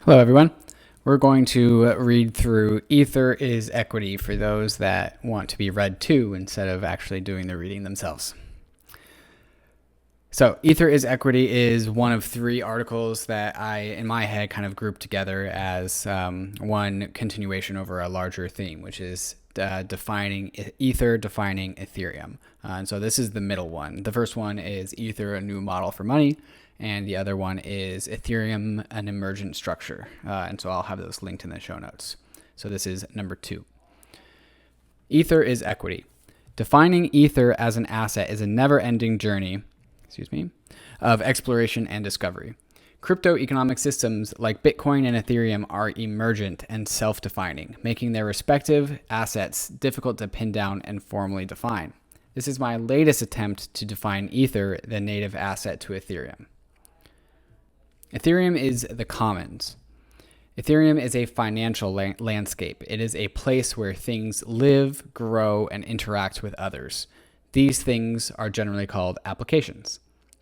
Hello, everyone. We're going to read through Ether is Equity for those that want to be read to instead of actually doing the reading themselves. So, Ether is Equity is one of three articles that I, in my head, kind of grouped together as one continuation over a larger theme, which is defining Ether, defining Ethereum. And so this is the middle one. The first one is Ether, a new model for money. And the other one is Ethereum, an emergent structure. And so I'll have those linked in the show notes. So this is number 2. Ether is equity. Defining Ether as an asset is a never-ending journey, of exploration and discovery. Crypto economic systems like Bitcoin and Ethereum are emergent and self-defining, making their respective assets difficult to pin down and formally define. This is my latest attempt to define Ether, the native asset to Ethereum. Ethereum is the commons. Ethereum is a financial landscape. It is a place where things live, grow, and interact with others. These things are generally called applications.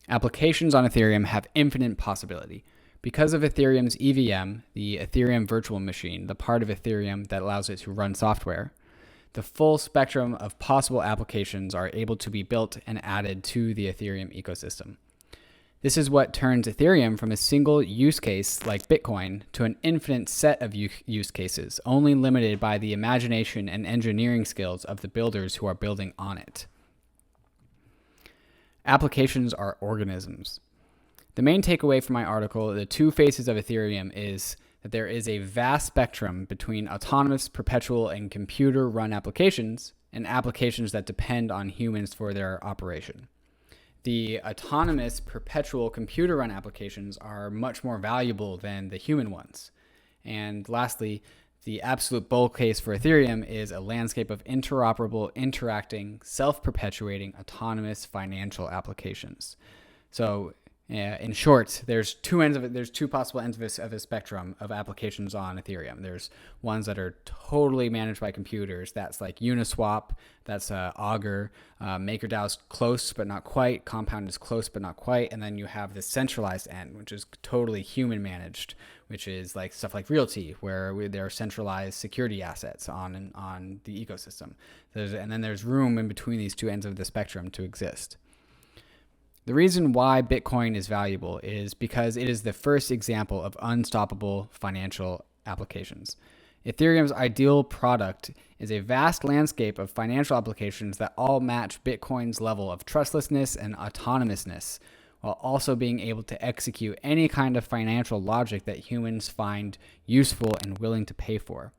Applications on Ethereum have infinite possibility. Because of Ethereum's EVM, the Ethereum virtual machine, the part of Ethereum that allows it to run software, the full spectrum of possible applications are able to be built and added to the Ethereum ecosystem. This is what turns Ethereum from a single use case like Bitcoin to an infinite set of use cases, only limited by the imagination and engineering skills of the builders who are building on it. Applications are organisms. The main takeaway from my article, The Two Faces of Ethereum, is that there is a vast spectrum between autonomous, perpetual, and computer-run applications and applications that depend on humans for their operation. The autonomous, perpetual, computer-run applications are much more valuable than the human ones. And lastly, the absolute bull case for Ethereum is a landscape of interoperable, interacting, self-perpetuating, autonomous financial applications. So, in short, there's two possible ends of a spectrum of applications on Ethereum. There's ones that are totally managed by computers. That's like Uniswap. That's Augur. MakerDAO is close but not quite. Compound is close but not quite. And then you have the centralized end, which is totally human managed, which is like stuff like Realty, where there are centralized security assets on the ecosystem. And then there's room in between these two ends of the spectrum to exist. The reason why Bitcoin is valuable is because it is the first example of unstoppable financial applications. Ethereum's ideal product is a vast landscape of financial applications that all match Bitcoin's level of trustlessness and autonomousness, while also being able to execute any kind of financial logic that humans find useful and willing to pay for.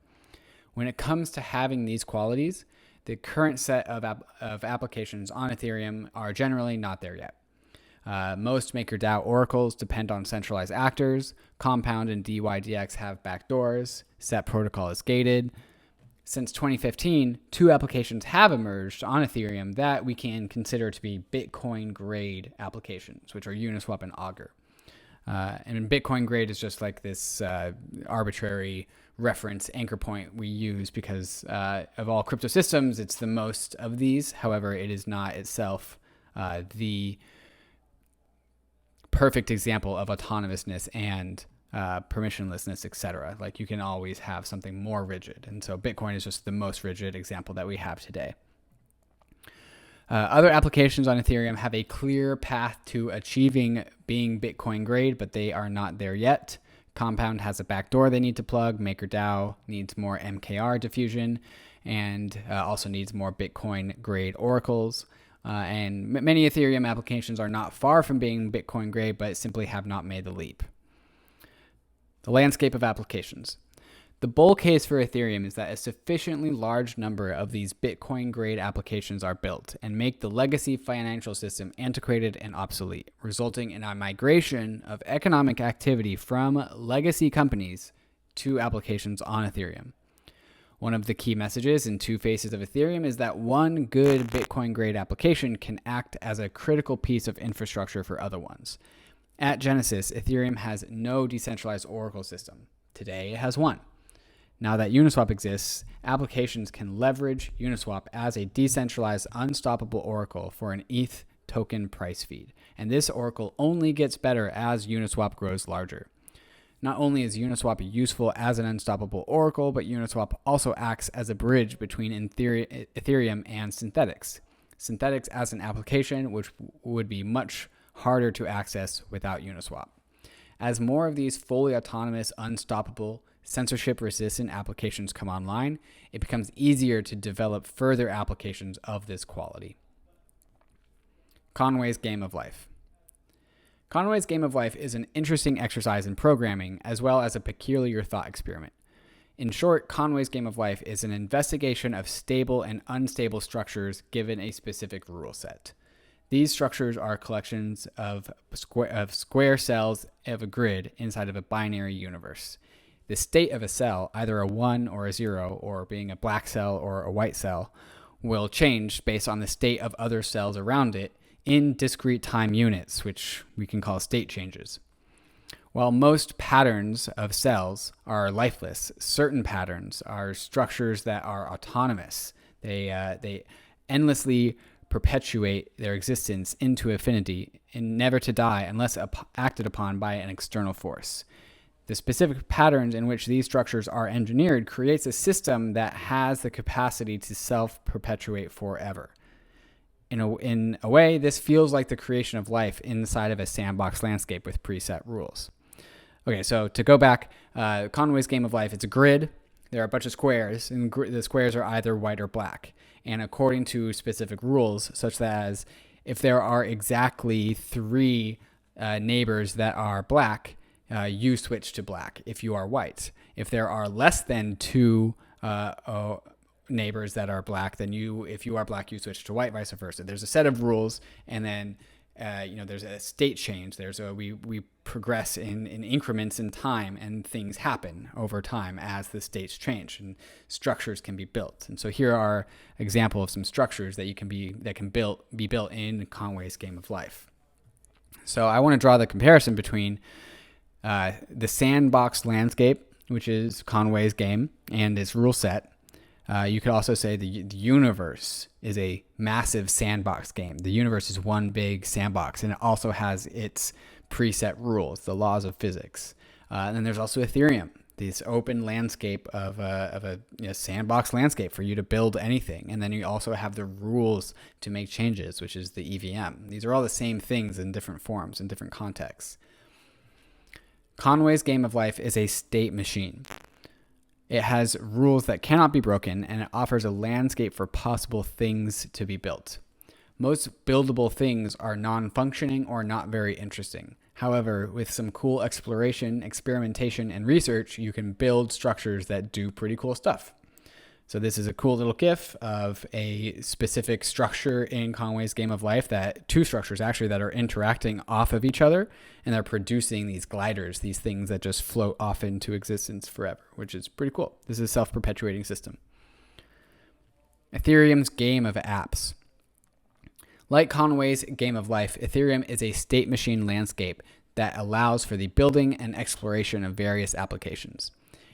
When it comes to having these qualities, the current set of applications on Ethereum are generally not there yet. Most MakerDAO oracles depend on centralized actors. Compound and DYDX have backdoors. SEP protocol is gated. Since 2015, 2 applications have emerged on Ethereum that we can consider to be Bitcoin grade applications, which are Uniswap and Augur. And Bitcoin grade is just like this arbitrary reference anchor point we use because of all crypto systems, it's the most of these. However, it is not itself the perfect example of autonomousness and permissionlessness, etc. Like you can always have something more rigid. And so Bitcoin is just the most rigid example that we have today. Other applications on Ethereum have a clear path to achieving being Bitcoin grade, but they are not there yet. Compound has a backdoor they need to plug. MakerDAO needs more MKR diffusion and also needs more Bitcoin grade oracles. And many Ethereum applications are not far from being Bitcoin grade, but simply have not made the leap. The landscape of applications. The bull case for Ethereum is that a sufficiently large number of these Bitcoin grade applications are built and make the legacy financial system antiquated and obsolete, resulting in a migration of economic activity from legacy companies to applications on Ethereum. One of the key messages in Two Faces of Ethereum is that one good Bitcoin grade application can act as a critical piece of infrastructure for other ones. At Genesis, Ethereum has no decentralized oracle system. Today, it has one. Now that Uniswap exists, applications can leverage Uniswap as a decentralized, unstoppable oracle for an ETH token price feed. And this oracle only gets better as Uniswap grows larger. Not only is Uniswap useful as an unstoppable oracle, but Uniswap also acts as a bridge between Ethereum and Synthetics. Synthetics as an application, which would be much harder to access without Uniswap. As more of these fully autonomous, unstoppable, censorship-resistant applications come online, it becomes easier to develop further applications of this quality. Conway's Game of Life. Conway's Game of Life is an interesting exercise in programming, as well as a peculiar thought experiment. In short, Conway's Game of Life is an investigation of stable and unstable structures given a specific rule set. These structures are collections of square cells of a grid inside of a binary universe. The state of a cell, either a 1 or a 0, or being a black cell or a white cell, will change based on the state of other cells around it in discrete time units, which we can call state changes. While most patterns of cells are lifeless, certain patterns are structures that are autonomous. They endlessly perpetuate their existence into infinity and never to die unless acted upon by an external force. The specific patterns in which these structures are engineered creates a system that has the capacity to self-perpetuate forever. In a way, this feels like the creation of life inside of a sandbox landscape with preset rules. Okay, so to go back, Conway's Game of Life, it's a grid. There are a bunch of squares, and the squares are either white or black. And according to specific rules, such as if there are exactly 3 neighbors that are black, you switch to black if you are white. If there are less than 2 neighbors that are black, then if you are black, you switch to white, vice versa. There's a set of rules, and then there's a state change. We progress in increments in time, and things happen over time as the states change, and structures can be built. And so here are example of some structures that can be built in Conway's Game of Life. So I want to draw the comparison between the sandbox landscape, which is Conway's game, and its rule set. You could also say the universe is a massive sandbox game. The universe is one big sandbox, and it also has its preset rules, the laws of physics. And then there's also Ethereum, this open landscape of a sandbox landscape for you to build anything. And then you also have the rules to make changes, which is the EVM. These are all the same things in different forms, in different contexts. Conway's Game of Life is a state machine. It has rules that cannot be broken, and it offers a landscape for possible things to be built. Most buildable things are non-functioning or not very interesting. However, with some cool exploration, experimentation, and research, you can build structures that do pretty cool stuff. So this is a cool little GIF of a specific structure in Conway's Game of Life, 2 structures actually that are interacting off of each other, and they're producing these gliders, these things that just float off into existence forever, which is pretty cool. This is a self-perpetuating system. Ethereum's Game of Apps. Like Conway's Game of Life, Ethereum is a state machine landscape that allows for the building and exploration of various applications.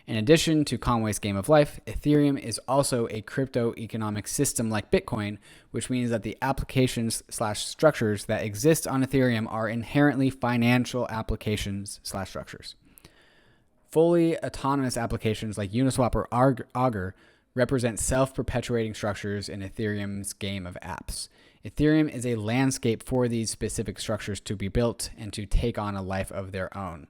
In addition to Conway's Game of Life, Ethereum is also a crypto economic system like Bitcoin, which means that the applications/structures that exist on Ethereum are inherently financial applications/structures. Fully autonomous applications like Uniswap or Augur represent self-perpetuating structures in Ethereum's Game of Apps. Ethereum is a landscape for these specific structures to be built and to take on a life of their own.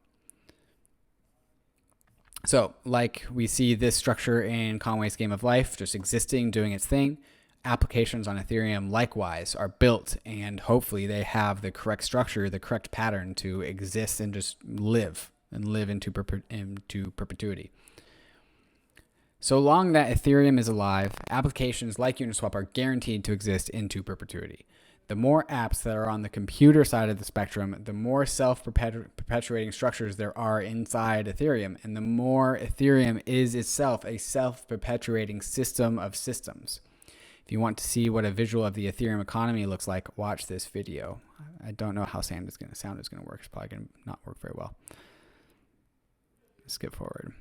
So, like we see this structure in Conway's Game of Life, just existing, doing its thing, applications on Ethereum likewise are built, and hopefully they have the correct structure, the correct pattern to exist and just live into perpetuity. So long that Ethereum is alive, applications like Uniswap are guaranteed to exist into perpetuity. The more apps that are on the computer side of the spectrum, the more self-perpetuating structures there are inside Ethereum, and the more Ethereum is itself a self-perpetuating system of systems. If you want to see what a visual of the Ethereum economy looks like, watch this video. I don't know how sound is going to work. It's probably going to not work very well. Skip forward.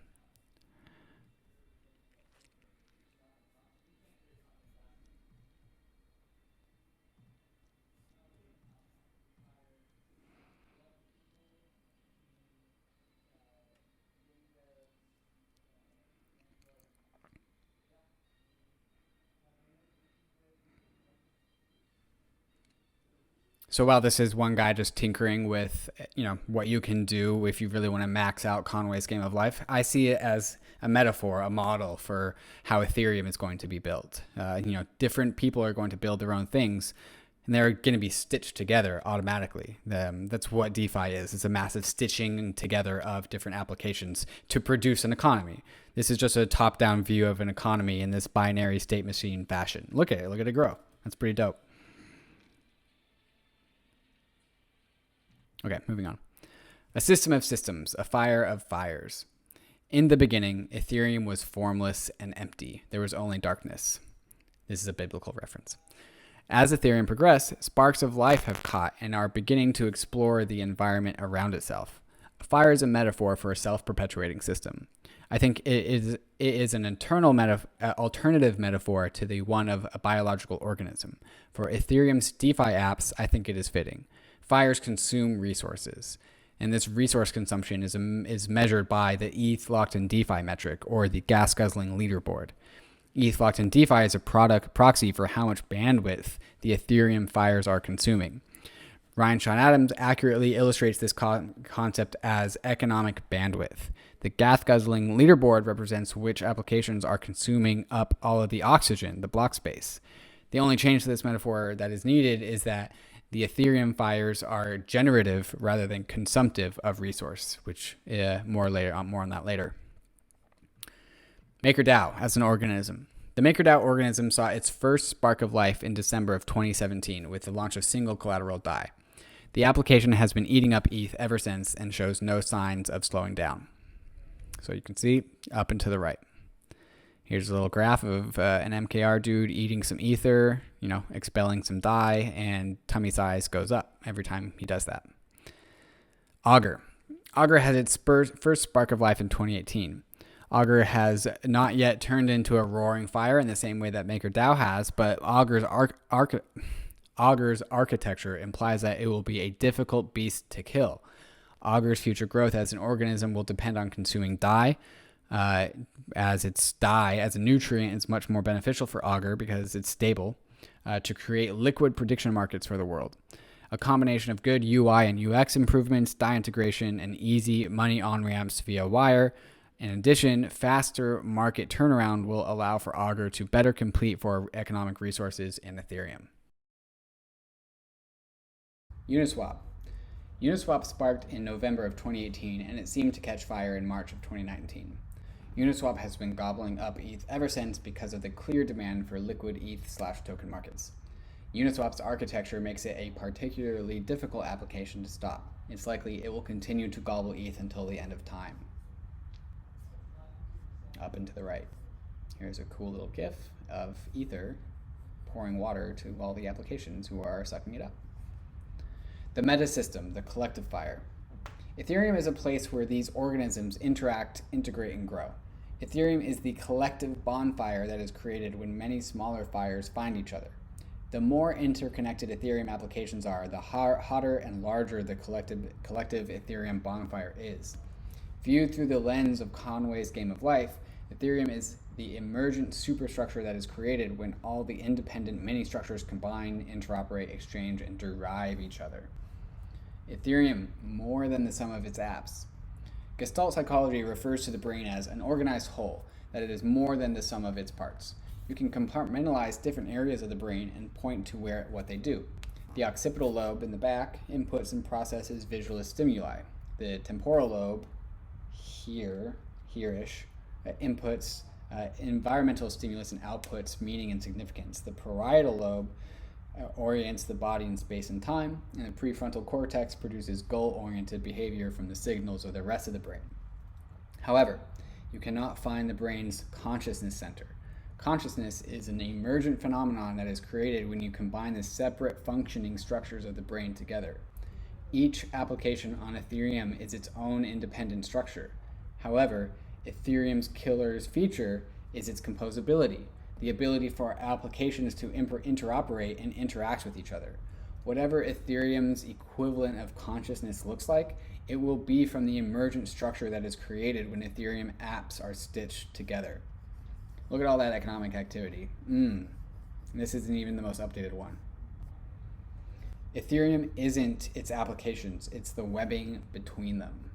So while this is one guy just tinkering with, what you can do if you really want to max out Conway's game of life, I see it as a metaphor, a model for how Ethereum is going to be built. Different people are going to build their own things, and they're going to be stitched together automatically. That's what DeFi is. It's a massive stitching together of different applications to produce an economy. This is just a top-down view of an economy in this binary state machine fashion. Look at it grow. That's pretty dope. Okay, moving on. A system of systems, a fire of fires. In the beginning, Ethereum was formless and empty. There was only darkness. This is a biblical reference. As Ethereum progressed, sparks of life have caught and are beginning to explore the environment around itself. A fire is a metaphor for a self-perpetuating system. I think it is an alternative metaphor to the one of a biological organism. For Ethereum's DeFi apps, I think it is fitting. Fires consume resources, and this resource consumption is measured by the ETH locked in DeFi metric, or the gas guzzling leaderboard. ETH locked in DeFi is a proxy for how much bandwidth the Ethereum fires are consuming. Ryan Sean Adams accurately illustrates this concept as economic bandwidth. The gas guzzling leaderboard represents which applications are consuming up all of the oxygen, the block space. The only change to this metaphor that is needed is that the Ethereum fires are generative rather than consumptive of resource, which more on that later. MakerDAO as an organism. The MakerDAO organism saw its first spark of life in December of 2017 with the launch of single collateral DAI. The application has been eating up ETH ever since and shows no signs of slowing down. So you can see up and to the right. Here's a little graph of an MKR dude eating some ether, expelling some DAI, and tummy size goes up every time he does that. Augur. Augur had its first spark of life in 2018. Augur has not yet turned into a roaring fire in the same way that MakerDAO has, but Augur's architecture implies that it will be a difficult beast to kill. Augur's future growth as an organism will depend on consuming DAI, as its DAI as a nutrient is much more beneficial for Augur because it's stable, to create liquid prediction markets for the world. A combination of good UI and UX improvements, DAI integration, and easy money on-ramps via wire. In addition, faster market turnaround will allow for Augur to better compete for economic resources in Ethereum. Uniswap. Uniswap sparked in November of 2018, and it seemed to catch fire in March of 2019. Uniswap has been gobbling up ETH ever since because of the clear demand for liquid ETH/token markets. Uniswap's architecture makes it a particularly difficult application to stop. It's likely it will continue to gobble ETH until the end of time. Up and to the right. Here's a cool little GIF of Ether pouring water to all the applications who are sucking it up. The meta system, the collective fire. Ethereum is a place where these organisms interact, integrate, and grow. Ethereum is the collective bonfire that is created when many smaller fires find each other. The more interconnected Ethereum applications are, the hotter and larger the collective Ethereum bonfire is. Viewed through the lens of Conway's game of life, Ethereum is the emergent superstructure that is created when all the independent mini-structures combine, interoperate, exchange, and derive each other. Ethereum, more than the sum of its apps. Gestalt psychology refers to the brain as an organized whole, that it is more than the sum of its parts. You can compartmentalize different areas of the brain and point to what they do. The occipital lobe in the back inputs and processes visual stimuli. The temporal lobe, here-ish, inputs environmental stimulus and outputs meaning and significance. The parietal lobe orients the body in space and time, and the prefrontal cortex produces goal-oriented behavior from the signals of the rest of the brain. However, you cannot find the brain's consciousness center. Consciousness is an emergent phenomenon that is created when you combine the separate functioning structures of the brain together. Each application on Ethereum is its own independent structure. However, Ethereum's killer's feature is its composability, the ability for applications to interoperate and interact with each other. Whatever Ethereum's equivalent of consciousness looks like, it will be from the emergent structure that is created when Ethereum apps are stitched together. Look at all that economic activity. This isn't even the most updated one. Ethereum isn't its applications, it's the webbing between them.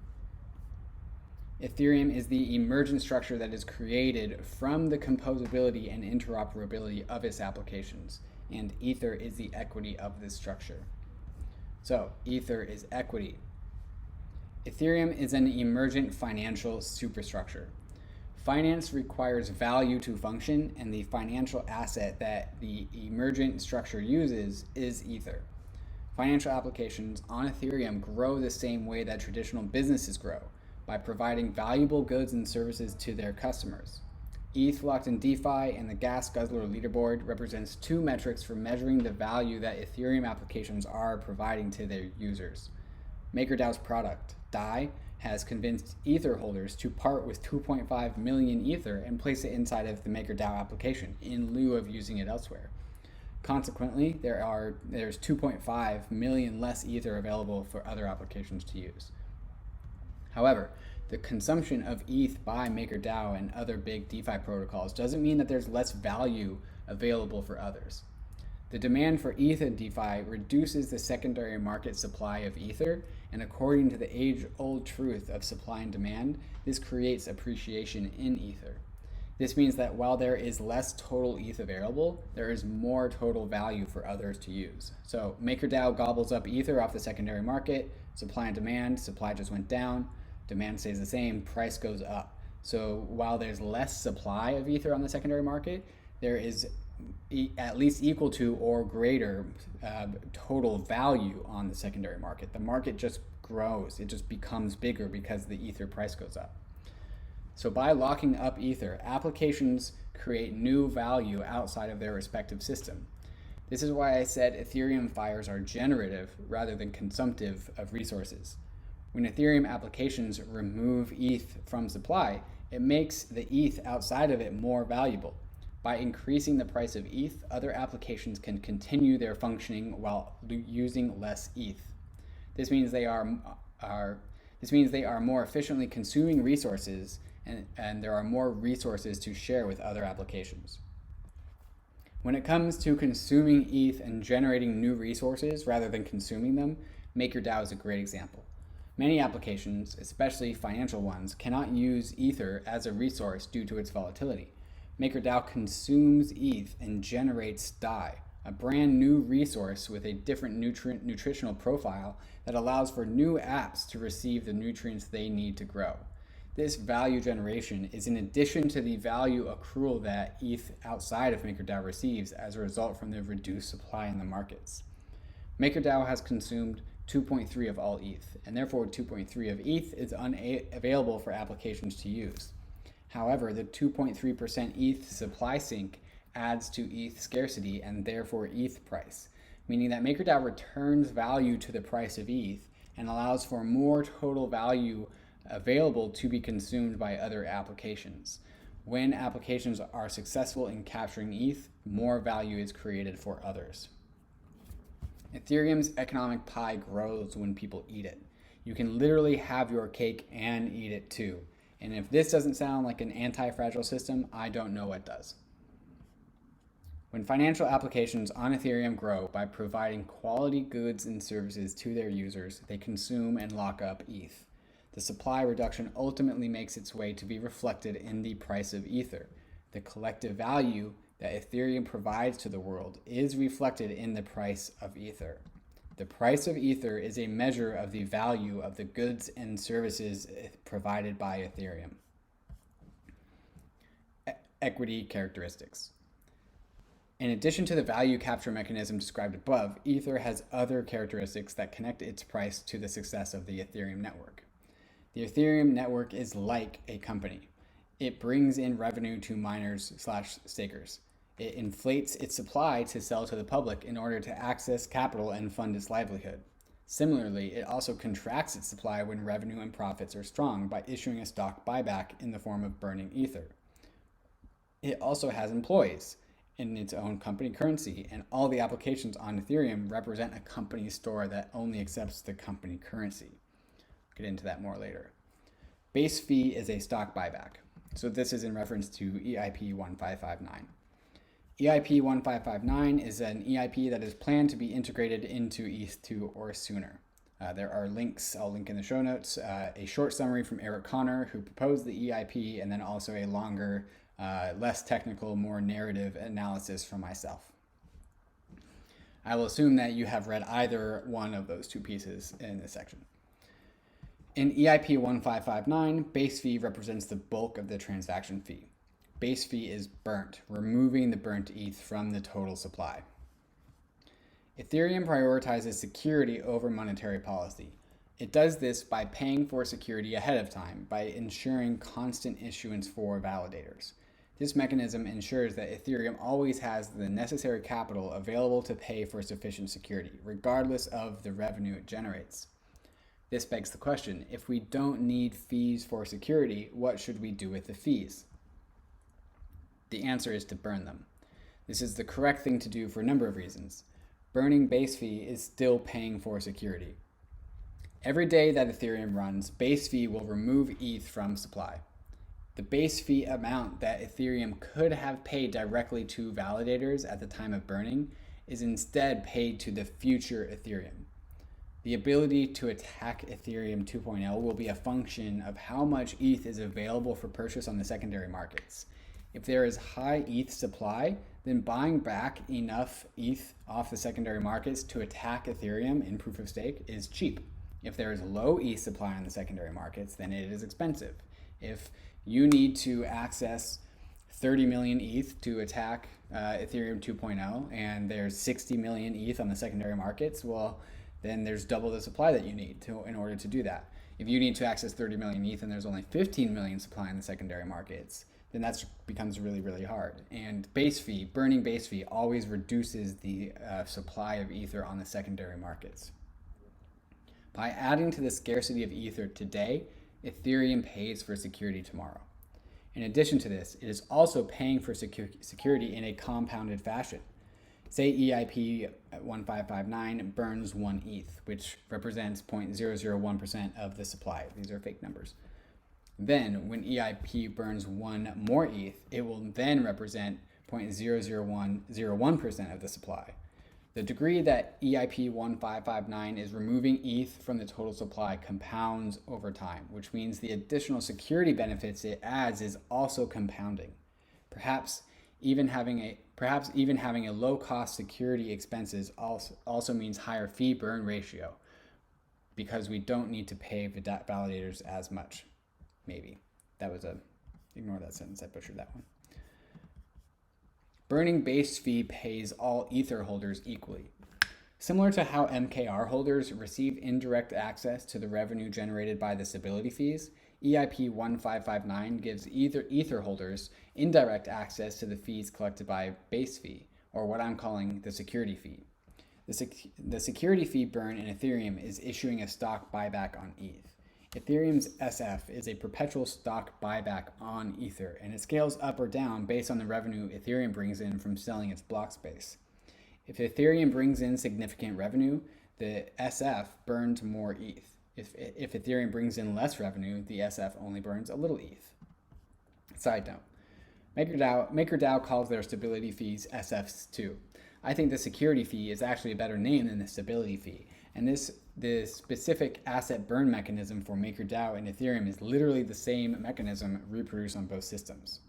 Ethereum is the emergent structure that is created from the composability and interoperability of its applications, and Ether is the equity of this structure. So, Ether is equity. Ethereum is an emergent financial superstructure. Finance requires value to function, and the financial asset that the emergent structure uses is Ether. Financial applications on Ethereum grow the same way that traditional businesses grow, by providing valuable goods and services to their customers. ETH locked in DeFi and the Gas Guzzler leaderboard represents two metrics for measuring the value that Ethereum applications are providing to their users. MakerDAO's product, DAI, has convinced Ether holders to part with 2.5 million Ether and place it inside of the MakerDAO application in lieu of using it elsewhere. Consequently, there's 2.5 million less Ether available for other applications to use. However, the consumption of ETH by MakerDAO and other big DeFi protocols doesn't mean that there's less value available for others. The demand for ETH in DeFi reduces the secondary market supply of Ether, and according to the age-old truth of supply and demand, this creates appreciation in Ether. This means that while there is less total ETH available, there is more total value for others to use. So MakerDAO gobbles up Ether off the secondary market, supply and demand, supply just went down, demand stays the same, price goes up. So while there's less supply of Ether on the secondary market, there is at least equal to or greater total value on the secondary market. The market just grows. It just becomes bigger because the Ether price goes up. So by locking up Ether, applications create new value outside of their respective system. This is why I said Ethereum fires are generative rather than consumptive of resources. When Ethereum applications remove ETH from supply, it makes the ETH outside of it more valuable. By increasing the price of ETH, other applications can continue their functioning while using less ETH. This means they are more efficiently consuming resources, and there are more resources to share with other applications. When it comes to consuming ETH and generating new resources rather than consuming them, MakerDAO is a great example. Many applications, especially financial ones, cannot use Ether as a resource due to its volatility. MakerDAO consumes ETH and generates DAI, a brand new resource with a different nutritional profile that allows for new apps to receive the nutrients they need to grow. This value generation is in addition to the value accrual that ETH outside of MakerDAO receives as a result from the reduced supply in the markets. MakerDAO has consumed 2.3 of all ETH, and therefore 2.3 of ETH is unavailable for applications to use. However, the 2.3% ETH supply sink adds to ETH scarcity and therefore ETH price, meaning that MakerDAO returns value to the price of ETH and allows for more total value available to be consumed by other applications. When applications are successful in capturing ETH, more value is created for others. Ethereum's economic pie grows when people eat it. You can literally have your cake and eat it too. And if this doesn't sound like an anti-fragile system, I don't know what does. When financial applications on Ethereum grow by providing quality goods and services to their users, they consume and lock up ETH. The supply reduction ultimately makes its way to be reflected in the price of Ether. The collective value that Ethereum provides to the world is reflected in the price of Ether. The price of Ether is a measure of the value of the goods and services provided by Ethereum. Equity characteristics. In addition to the value capture mechanism described above, Ether has other characteristics that connect its price to the success of the Ethereum network. The Ethereum network is like a company. It brings in revenue to miners/stakers. It inflates its supply to sell to the public in order to access capital and fund its livelihood. Similarly, it also contracts its supply when revenue and profits are strong by issuing a stock buyback in the form of burning Ether. It also has employees in its own company currency, and all the applications on Ethereum represent a company store that only accepts the company currency. I'll get into that more later. Base fee is a stock buyback. So this is in reference to EIP-1559. EIP-1559 is an EIP that is planned to be integrated into ETH2 or sooner. There are links, I'll link in the show notes, a short summary from Eric Connor, who proposed the EIP, and then also a longer, less technical, more narrative analysis from myself. I will assume that you have read either one of those two pieces in this section. In EIP 1559, base fee represents the bulk of the transaction fee. Base fee is burnt, removing the burnt ETH from the total supply. Ethereum prioritizes security over monetary policy. It does this by paying for security ahead of time, by ensuring constant issuance for validators. This mechanism ensures that Ethereum always has the necessary capital available to pay for sufficient security, regardless of the revenue it generates. This begs the question, if we don't need fees for security, what should we do with the fees? The answer is to burn them. This is the correct thing to do for a number of reasons. Burning base fee is still paying for security. Every day that Ethereum runs, base fee will remove ETH from supply. The base fee amount that Ethereum could have paid directly to validators at the time of burning is instead paid to the future Ethereum. The ability to attack Ethereum 2.0 will be a function of how much ETH is available for purchase on the secondary markets. If there is high ETH supply, then buying back enough ETH off the secondary markets to attack Ethereum in proof of stake is cheap. If there is low ETH supply on the secondary markets, then it is expensive. If you need to access 30 million ETH to attack Ethereum 2.0 and there's 60 million ETH on the secondary markets, well, then there's double the supply that you need in order to do that. If you need to access 30 million ETH and there's only 15 million supply in the secondary markets, then that becomes really, really hard. And base fee, burning base fee, always reduces the supply of Ether on the secondary markets. By adding to the scarcity of Ether today, Ethereum pays for security tomorrow. In addition to this, it is also paying for security in a compounded fashion. Say EIP 1559 burns 1 ETH, which represents 0.001% of the supply. These are fake numbers. Then, when EIP burns 1 more ETH, it will then represent 0.001% of the supply. The degree that EIP 1559 is removing ETH from the total supply compounds over time, which means the additional security benefits it adds is also compounding. Perhaps even having a low-cost security expenses also means higher fee burn ratio, because we don't need to pay validators as much. Maybe. Ignore that sentence, I butchered that one. Burning base fee pays all Ether holders equally. Similar to how MKR holders receive indirect access to the revenue generated by the stability fees, EIP 1559 gives Ether holders indirect access to the fees collected by base fee, or what I'm calling the security fee. The security fee burn in Ethereum is issuing a stock buyback on ETH. Ethereum's SF is a perpetual stock buyback on Ether, and it scales up or down based on the revenue Ethereum brings in from selling its block space. If Ethereum brings in significant revenue, the SF burns more ETH. If Ethereum brings in less revenue, the SF only burns a little ETH. Side note, MakerDAO calls their stability fees SFs too. I think the security fee is actually a better name than the stability fee, and the specific asset burn mechanism for MakerDAO and Ethereum is literally the same mechanism reproduced on both systems.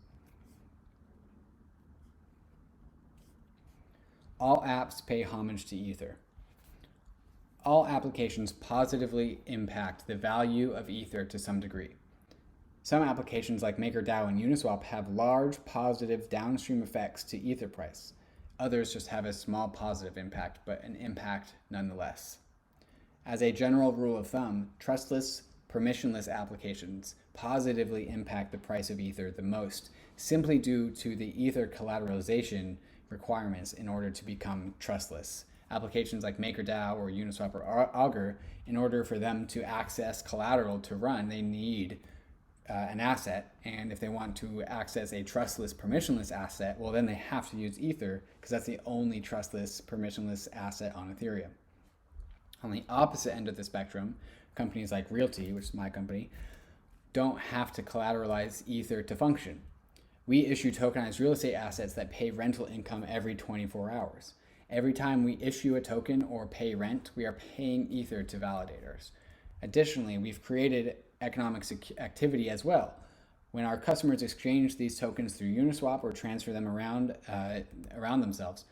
All apps pay homage to Ether. All applications positively impact the value of Ether to some degree. Some applications like MakerDAO and Uniswap have large positive downstream effects to Ether price. Others just have a small positive impact, but an impact nonetheless. As a general rule of thumb, trustless, permissionless applications positively impact the price of Ether the most, simply due to the Ether collateralization requirements in order to become trustless. Applications like MakerDAO or Uniswap or Augur, in order for them to access collateral to run, they need an asset, and if they want to access a trustless, permissionless asset, well, then they have to use Ether, because that's the only trustless, permissionless asset on Ethereum. On the opposite end of the spectrum, companies like Realty, which is my company, don't have to collateralize Ether to function. We issue tokenized real estate assets that pay rental income every 24 hours. Every time we issue a token or pay rent, we are paying Ether to validators. Additionally, we've created economic activity as well. When our customers exchange these tokens through Uniswap or transfer them around themselves,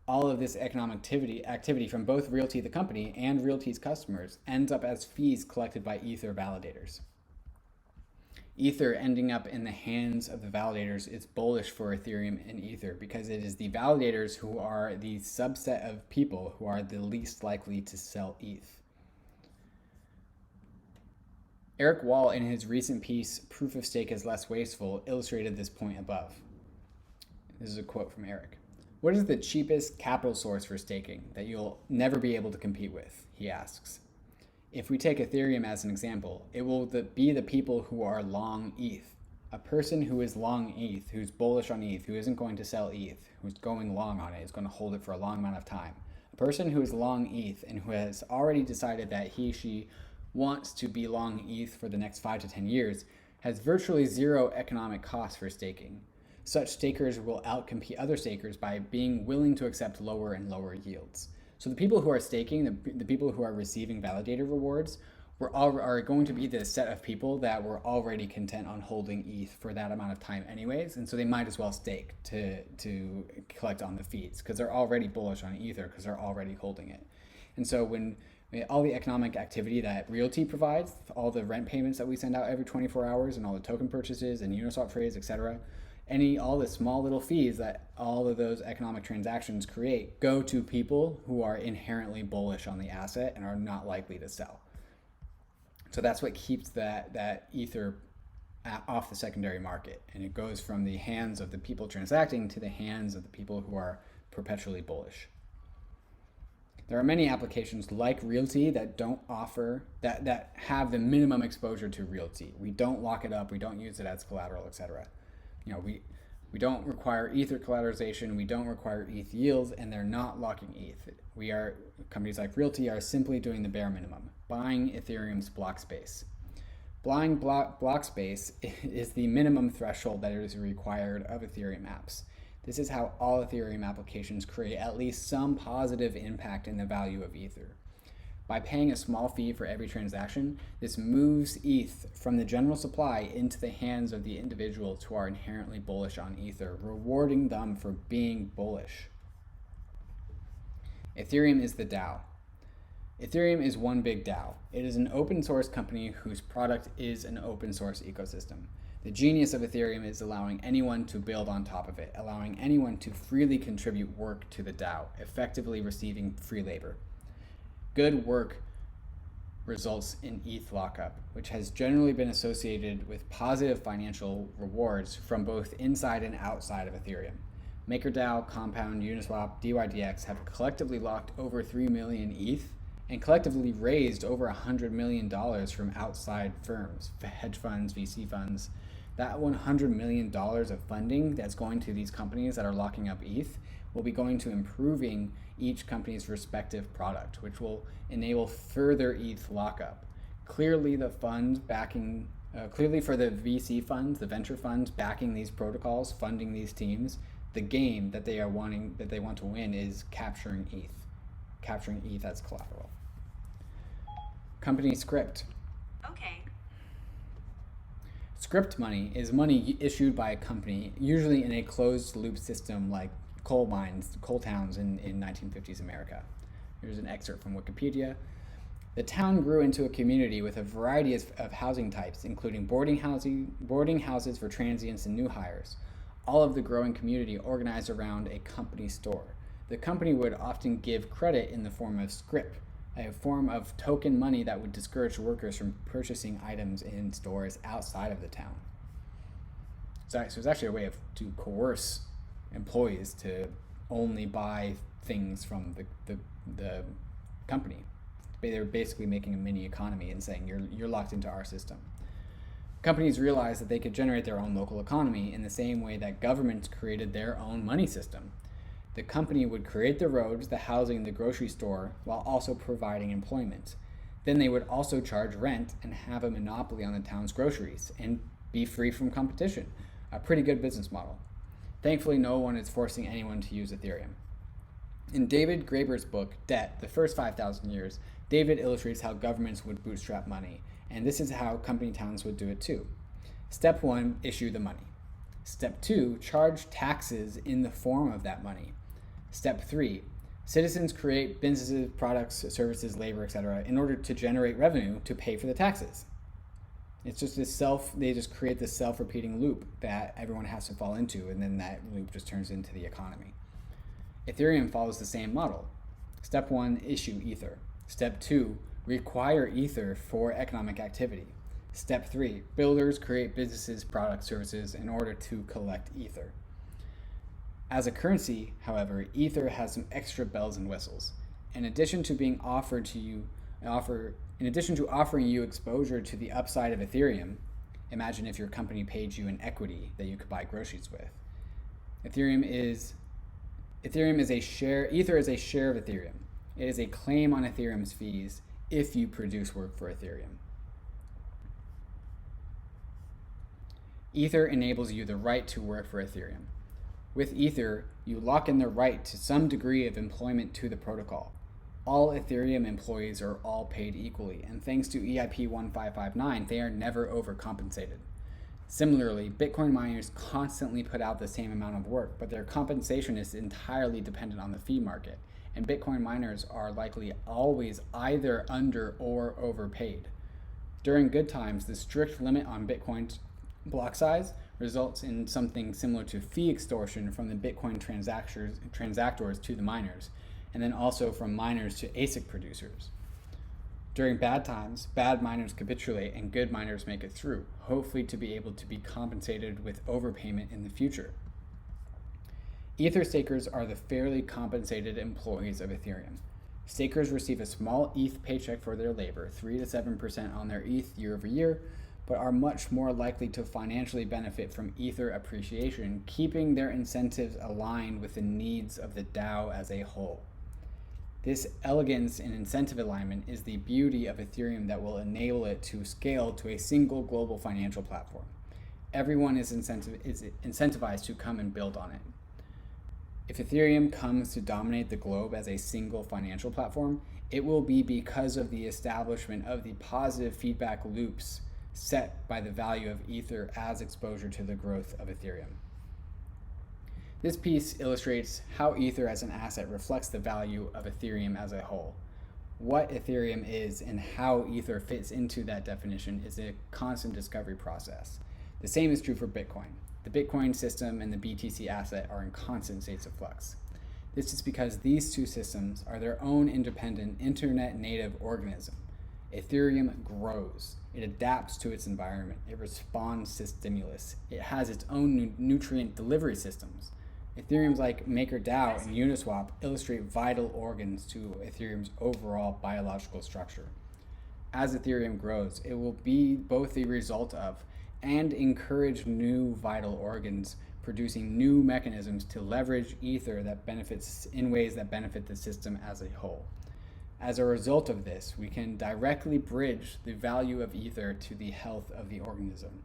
all of this economic activity from both Realty the company and Realty's customers ends up as fees collected by Ether validators. Ether ending up in the hands of the validators is bullish for Ethereum and Ether because it is the validators who are the subset of people who are the least likely to sell ETH. Eric Wall, in his recent piece, Proof of Stake is Less Wasteful, illustrated this point above. This is a quote from Eric. What is the cheapest capital source for staking that you'll never be able to compete with? He asks. If we take Ethereum as an example, it will be the people who are long ETH. A person who is long ETH, who's bullish on ETH, who isn't going to sell ETH, who's going long on it, is going to hold it for a long amount of time. A person who is long ETH and who has already decided that she wants to be long ETH for the next 5 to 10 years has virtually zero economic cost for staking. Such stakers will outcompete other stakers by being willing to accept lower and lower yields. So the people who are staking, the people who are receiving validator rewards, are going to be the set of people that were already content on holding ETH for that amount of time anyways, and so they might as well stake to collect on the fees because they're already bullish on Ether because they're already holding it. And so when all the economic activity that Realty provides, all the rent payments that we send out every 24 hours and all the token purchases and Uniswap trades, etc., all the small little fees that all of those economic transactions create go to people who are inherently bullish on the asset and are not likely to sell. So that's what keeps that Ether off the secondary market. And it goes from the hands of the people transacting to the hands of the people who are perpetually bullish. There are many applications like Realty that don't offer, that have the minimum exposure to Realty. We don't lock it up, we don't use it as collateral, etc. We don't require Ether collateralization, we don't require ETH yields, and they're not locking ETH. Companies like Realty are simply doing the bare minimum, buying Ethereum's block space. Buying block space is the minimum threshold that is required of Ethereum apps. This is how all Ethereum applications create at least some positive impact in the value of Ether. By paying a small fee for every transaction, this moves ETH from the general supply into the hands of the individuals who are inherently bullish on Ether, rewarding them for being bullish. Ethereum is the DAO. Ethereum is one big DAO. It is an open source company whose product is an open source ecosystem. The genius of Ethereum is allowing anyone to build on top of it, allowing anyone to freely contribute work to the DAO, effectively receiving free labor. Good work results in ETH lockup, which has generally been associated with positive financial rewards from both inside and outside of Ethereum. MakerDAO, Compound, Uniswap, DYDX have collectively locked over 3 million ETH and collectively raised over $100 million from outside firms, hedge funds, VC funds. That $100 million of funding that's going to these companies that are locking up ETH will be going to improving each company's respective product, which will enable further ETH lockup. Clearly for the VC funds, the venture funds backing these protocols, funding these teams, the game that they want to win is capturing ETH as collateral. Company Scrip. Okay. Scrip money is money issued by a company, usually in a closed loop system like coal towns in 1950s America. Here's an excerpt from Wikipedia. The town grew into a community with a variety of housing types, including boarding houses for transients and new hires. All of the growing community organized around a company store. The company would often give credit in the form of scrip, a form of token money that would discourage workers from purchasing items in stores outside of the town. So it's actually a way to coerce employees to only buy things from the company. They're basically making a mini economy and saying you're locked into our system. Companies realized that they could generate their own local economy in the same way that governments created their own money system. The company would create the roads, the housing, the grocery store, while also providing employment. Then they would also charge rent and have a monopoly on the town's groceries and be free from competition. A pretty good business model. Thankfully, no one is forcing anyone to use Ethereum. In David Graeber's book, Debt, The First 5,000 Years, David illustrates how governments would bootstrap money, and this is how company towns would do it too. Step 1, issue the money. Step 2, charge taxes in the form of that money. Step 3, citizens create businesses, products, services, labor, etc. in order to generate revenue to pay for the taxes. It's just they just create this self-repeating loop that everyone has to fall into, and then that loop just turns into the economy. Ethereum follows the same model. Step 1, issue Ether. Step 2, require Ether for economic activity. Step 3, builders create businesses, products, services in order to collect Ether. As a currency, however, Ether has some extra bells and whistles. In addition to offering you exposure to the upside of Ethereum, imagine if your company paid you an equity that you could buy groceries with. Ether is a share of Ethereum. It is a claim on Ethereum's fees if you produce work for Ethereum. Ether enables you the right to work for Ethereum. With Ether, you lock in the right to some degree of employment to the protocol. All Ethereum employees are all paid equally, and thanks to EIP-1559, they are never overcompensated. Similarly, Bitcoin miners constantly put out the same amount of work, but their compensation is entirely dependent on the fee market, and Bitcoin miners are likely always either under or overpaid. During good times, the strict limit on Bitcoin's block size results in something similar to fee extortion from the Bitcoin transactors to the miners, and then also from miners to ASIC producers. During bad times, bad miners capitulate and good miners make it through, hopefully to be able to be compensated with overpayment in the future. Ether stakers are the fairly compensated employees of Ethereum. Stakers receive a small ETH paycheck for their labor, 3 to 7% on their ETH year over year, but are much more likely to financially benefit from Ether appreciation, keeping their incentives aligned with the needs of the DAO as a whole. This elegance in incentive alignment is the beauty of Ethereum that will enable it to scale to a single global financial platform. Everyone is incentivized to come and build on it. If Ethereum comes to dominate the globe as a single financial platform, it will be because of the establishment of the positive feedback loops set by the value of Ether as exposure to the growth of Ethereum. This piece illustrates how Ether as an asset reflects the value of Ethereum as a whole. What Ethereum is and how Ether fits into that definition is a constant discovery process. The same is true for Bitcoin. The Bitcoin system and the BTC asset are in constant states of flux. This is because these two systems are their own independent internet-native organism. Ethereum grows. It adapts to its environment. It responds to stimulus. It has its own nutrient delivery systems. Ethereum's like MakerDAO and Uniswap illustrate vital organs to Ethereum's overall biological structure. As Ethereum grows, it will be both the result of and encourage new vital organs, producing new mechanisms to leverage Ether that benefits in ways that benefit the system as a whole. As a result of this, we can directly bridge the value of Ether to the health of the organism.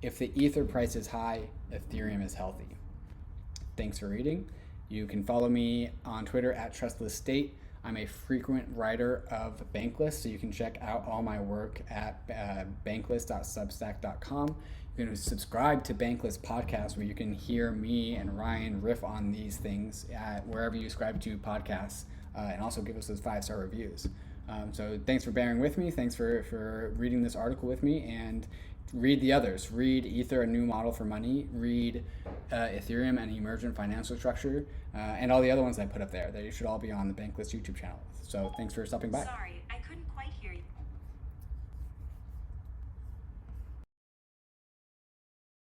If the Ether price is high, Ethereum is healthy. Thanks for reading. You can follow me on Twitter at TrustlessState. I'm a frequent writer of Bankless, so you can check out all my work at bankless.substack.com. You can subscribe to Bankless Podcast, where you can hear me and Ryan riff on these things at wherever you subscribe to podcasts, and also give us those 5-star reviews. So thanks for bearing with me. Thanks for reading this article with me, and read the others. Read Ether, A New Model for Money. Read Ethereum and Emergent Financial Structure, and all the other ones I put up there. They should all be on the Bankless YouTube channel. So thanks for stopping by. Sorry, I